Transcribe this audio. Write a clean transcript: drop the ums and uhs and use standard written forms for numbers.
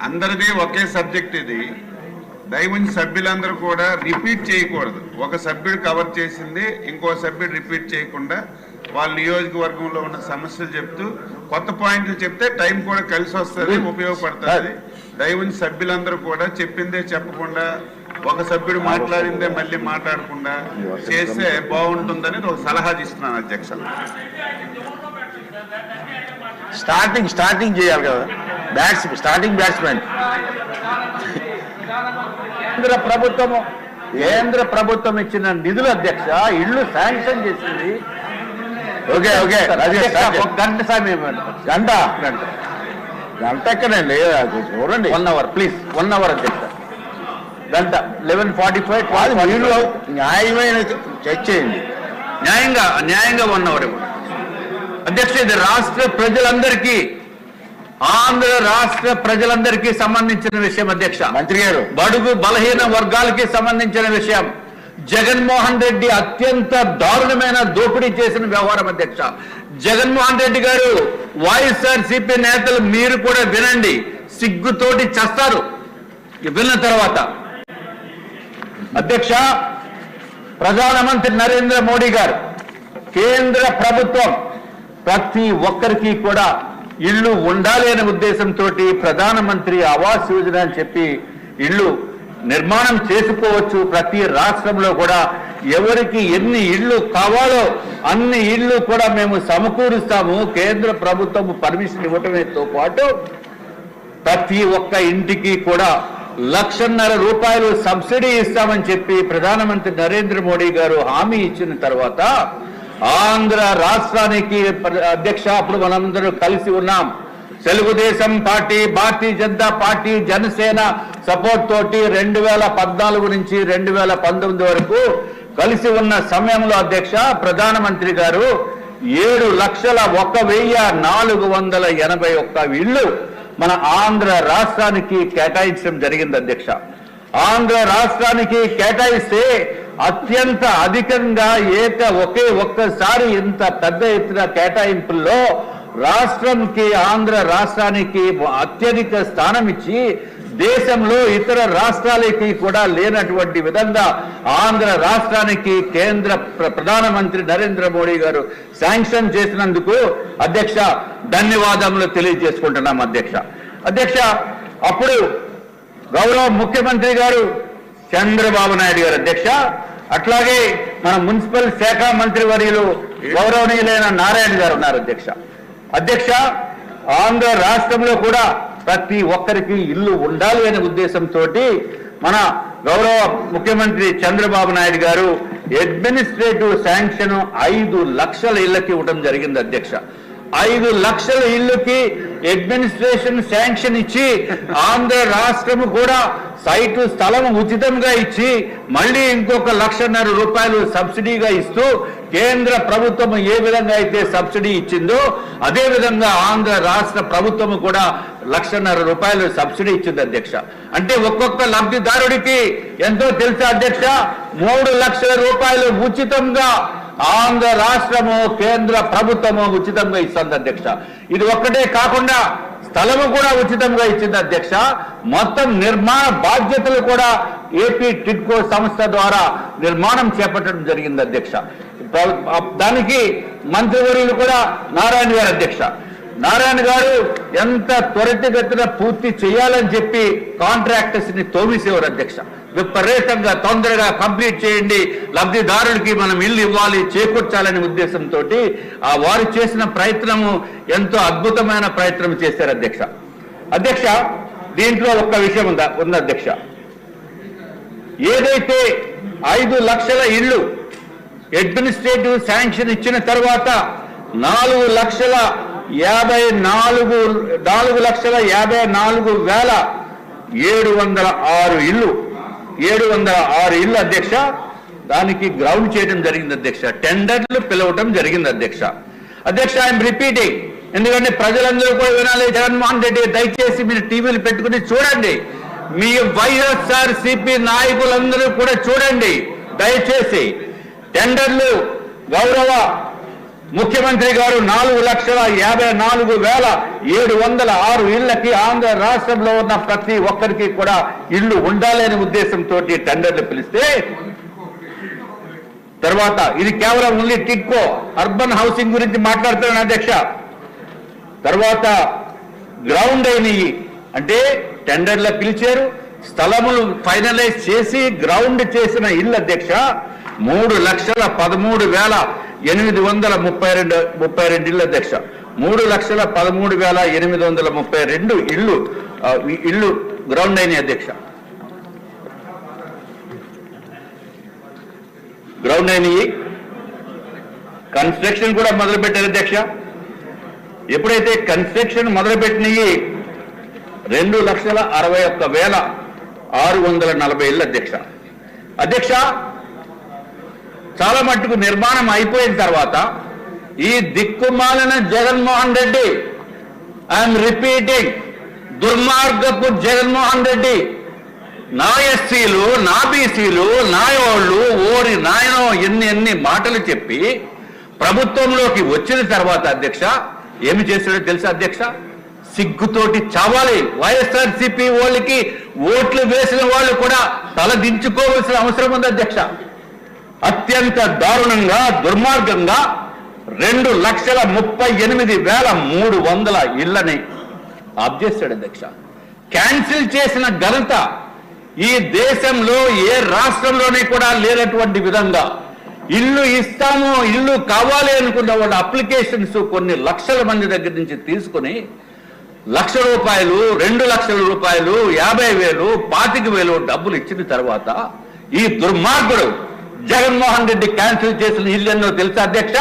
అందరిది ఒకే సబ్జెక్ట్ ఇది. దయవుంచి సభ్యులందరూ కూడా రిపీట్ చేయకూడదు. ఒక సభ్యుడు కవర్ చేసింది ఇంకో సభ్యుడు రిపీట్ చేయకుండా వాళ్ళ నియోజకవర్గంలో ఉన్న సమస్యలు చెప్తూ కొత్త పాయింట్లు చెప్తే టైం కూడా కలిసి వస్తుంది, ఉపయోగపడుతుంది. దయవుంచి సభ్యులందరూ కూడా చెప్పిందే చెప్పకుండా ఒక సభ్యుడు మాట్లాడిందే మళ్ళీ మాట్లాడకుండా చేస్తే బాగుంటుందని ఒక సలహా ఇస్తున్నాను అధ్యక్ష. స్టార్టింగ్ చేయాలి కదా స్టార్టింగ్ బ్యాట్స్మెన్. కేంద్ర ప్రభుత్వం ఇచ్చిన నిధులు అధ్యక్ష ఇళ్ళు శాంక్షన్ చేసింది. ఓకే గంట సమయం గంట ఎక్కడండి చూడండి 1 hour ప్లీజ్ 1 hour అధ్యక్ష. గంట 11:45 న్యాయమైన చెక్ చేయండి. న్యాయంగా 1 hour అధ్యక్ష. ఇది రాష్ట్ర ప్రజలందరికీ ఆంధ్ర రాష్ట్ర ప్రజలందరికీ సంబంధించిన విషయం అధ్యక్ష. మంత్రి గారు బడుగు బలహీన వర్గాలకి సంబంధించిన విషయం. జగన్మోహన్ రెడ్డి అత్యంత దారుణమైన దోపిడీ చేసిన వ్యవహారం అధ్యక్ష. జగన్మోహన్ రెడ్డి గారు వైఎస్ఆర్సీపీ నేతలు మీరు కూడా వినండి, సిగ్గుతోటి చస్తారు విన్న తర్వాత. అధ్యక్ష, ప్రధానమంత్రి నరేంద్ర మోడీ గారు కేంద్ర ప్రభుత్వం ప్రతి ఒక్కరికి కూడా ఇళ్ళు ఉండాలి అనే ఉద్దేశంతో ప్రధానమంత్రి ఆవాస్ యోజన అని చెప్పి ఇళ్ళు నిర్మాణం చేసుకోవచ్చు. ప్రతి రాష్ట్రంలో కూడా ఎవరికి ఎన్ని ఇళ్ళు కావాలో అన్ని ఇళ్ళు కూడా మేము సమకూరుస్తాము. కేంద్ర ప్రభుత్వం పర్మిషన్ ఇవ్వటమేతో పాటు ప్రతి ఒక్క ఇంటికి కూడా 1,50,000 రూపాయలు సబ్సిడీ ఇస్తామని చెప్పి ప్రధానమంత్రి నరేంద్ర మోడీ గారు హామీ ఇచ్చిన తర్వాత ఆంధ్ర రాష్ట్రానికి అధ్యక్ష అప్పుడు మనందరూ కలిసి ఉన్నాం. Telugu Desam party, Bharatiya Janata party, Janasena support తోటి 2014 నుంచి 2019 వరకు కలిసి ఉన్న సమయంలో అధ్యక్ష ప్రధానమంత్రి గారు 7,01,481 ఇళ్ళు మన ఆంధ్ర రాష్ట్రానికి కేటాయించడం జరిగింది అధ్యక్ష. ఆంధ్ర రాష్ట్రానికి కేటాయిస్తే అత్యంత అధికంగా ఒకే ఒక్కసారి ఇంత పెద్ద ఎత్తున కేటాయింపుల్లో రాష్ట్రంకి ఆంధ్ర రాష్ట్రానికి అత్యధిక స్థానం ఇచ్చి దేశంలో ఇతర రాష్ట్రాలకి కూడా లేనటువంటి విధంగా ఆంధ్ర రాష్ట్రానికి కేంద్ర ప్రధానమంత్రి నరేంద్ర మోడీ గారు శాంక్షన్ చేసినందుకు అధ్యక్ష ధన్యవాదములు తెలియజేసుకుంటున్నాం అధ్యక్ష. అధ్యక్ష, అప్పుడు గౌరవ ముఖ్యమంత్రి గారు చంద్రబాబు నాయుడు గారు అధ్యక్ష, అట్లాగే మన మున్సిపల్ శాఖ మంత్రి వర్యులు గౌరవనీయులైన నారాయణ గారు ఉన్నారు అధ్యక్ష. అధ్యక్ష, ఆంధ్ర రాష్ట్రంలో కూడా ప్రతి ఒక్కరికి ఇల్లు ఉండాలి అనే ఉద్దేశంతో మన గౌరవ ముఖ్యమంత్రి చంద్రబాబు నాయుడు గారు అడ్మినిస్ట్రేటివ్ శాంక్షన్ 5 లక్షల ఇళ్లకి ఇవ్వడం జరిగింది అధ్యక్ష. 5 లక్షల ఇళ్లకి అడ్మినిస్ట్రేషన్ శాంక్షన్ ఇచ్చి ఆంధ్ర రాష్ట్రము కూడా సైటు స్థలం ఉచితంగా ఇచ్చి మళ్ళీ ఇంకొక 1,50,000 రూపాయలు సబ్సిడీగా ఇస్తూ కేంద్ర ప్రభుత్వం ఏ విధంగా అయితే సబ్సిడీ ఇచ్చిందో అదే విధంగా ఆంధ్ర రాష్ట్ర ప్రభుత్వం కూడా 1,50,000 రూపాయలు సబ్సిడీ ఇచ్చింది అధ్యక్ష. అంటే ఒక్కొక్క లబ్ధిదారుడికి ఎంతో తెలుసా అధ్యక్ష, 3 లక్షల రూపాయలు ఉచితంగా ఆంధ్ర రాష్ట్రము కేంద్ర ప్రభుత్వము ఉచితంగా ఇస్తుంది అధ్యక్ష. ఇది ఒక్కటే కాకుండా స్థలము కూడా ఉచితంగా ఇచ్చింది అధ్యక్ష. మొత్తం నిర్మాణ బాధ్యతలు కూడా ఏపీ టిడ్కో సంస్థ ద్వారా నిర్మాణం చేపట్టడం జరిగింది అధ్యక్ష. దానికి మంత్రివర్యులు కూడా నారాయణ గారు అధ్యక్ష. నారాయణ గారు ఎంత త్వరితగతిన పూర్తి చేయాలని చెప్పి కాంట్రాక్టర్స్ ని తోమిసేవారు అధ్యక్ష. విపరీతంగా తొందరగా కంప్లీట్ చేయండి, లబ్ధిదారుడికి మనం ఇల్లు ఇవ్వాలి, చేకూర్చాలనే ఉద్దేశంతో వారు చేసిన ప్రయత్నము ఎంతో అద్భుతమైన ప్రయత్నం చేశారు అధ్యక్ష. అధ్యక్ష, దీంట్లో ఒక్క విషయం ఉంది అధ్యక్ష. ఏదైతే 5 లక్షల ఇళ్ళు అడ్మినిస్ట్రేటివ్ శాంక్షన్ ఇచ్చిన తర్వాత 4,54,706 ఇళ్ళు అధ్యక్ష దానికి గ్రౌండ్ చేయడం జరిగింది అధ్యక్ష. టెండర్లు పిలవటం జరిగింది అధ్యక్ష. అధ్యక్ష, ఐఎమ్ రిపీటింగ్, ఎందుకంటే ప్రజలందరూ కూడా వినాలి. జగన్మోహన్ రెడ్డి దయచేసి మీరు టీవీలు పెట్టుకుని చూడండి, మీ వైఎస్ఆర్సీపీ నాయకులందరూ కూడా చూడండి దయచేసి. టెండర్లు గౌరవ ముఖ్యమంత్రి గారు 4,54,706 ఇళ్లకి ఆంధ్ర రాష్ట్రంలో ఉన్న ప్రతి ఒక్కరికి కూడా ఇళ్లు ఉండాలనే ఉద్దేశంతో టెండర్లు పిలిస్తే తర్వాత ఇది కేవలం ఓన్లీ టిడ్కో అర్బన్ హౌసింగ్ గురించి మాట్లాడుతున్నాను అధ్యక్ష. తర్వాత గ్రౌండ్ అయినవి అంటే టెండర్లు పిలిచారు, స్థలములు ఫైనలైజ్ చేసి గ్రౌండ్ చేసిన ఇల్లు అధ్యక్ష 3,13,832 ఇళ్ళు అధ్యక్ష. 3,13,832 ఇళ్ళు గ్రౌండ్ అయినాయి అధ్యక్ష. గ్రౌండ్ అయినవి కన్స్ట్రక్షన్ కూడా మొదలుపెట్టారు అధ్యక్ష. ఎప్పుడైతే కన్స్ట్రక్షన్ మొదలుపెట్టినవి 2,61,640 ఇళ్ళు అధ్యక్ష. అధ్యక్ష చాలా మట్టుకు నిర్మాణం అయిపోయిన తర్వాత ఈ దిక్కుమాలిన జగన్మోహన్ రెడ్డి, ఐఎమ్ రిపీటింగ్, దుర్మార్గపు జగన్మోహన్ రెడ్డి నా ఎస్సీలు, నా బీసీలు, నా వాళ్ళు ఓరి నాయనో ఎన్ని మాటలు చెప్పి ప్రభుత్వంలోకి వచ్చిన తర్వాత అధ్యక్ష ఏమి చేశాడో తెలుసా అధ్యక్ష? సిగ్గుతోటి చావాలి. వైఎస్ఆర్సీపీ వాళ్ళకి ఓట్లు వేసిన వాళ్ళు కూడా తల దించుకోవాల్సిన అవసరం ఉంది అధ్యక్ష. అత్యంత దారుణంగా దుర్మార్గంగా 2,38,300 ఇళ్లని ఆప్ చేశాడు అధ్యక్ష. క్యాన్సిల్ చేసిన ఘనత ఈ దేశంలో ఏ రాష్ట్రంలోనే కూడా లేనటువంటి విధంగా ఇల్లు ఇస్తాము, ఇల్లు కావాలి అనుకున్న వాళ్ళ అప్లికేషన్స్ కొన్ని లక్షల మంది దగ్గర నుంచి తీసుకుని ₹1,00,000, ₹2,00,000, 50,000, 25,000 డబ్బులు ఇచ్చిన తర్వాత ఈ దుర్మార్గుడు జగన్మోహన్ రెడ్డి క్యాన్సిల్ చేసిన ఇల్లు ఎన్నో తెలుసా అధ్యక్ష?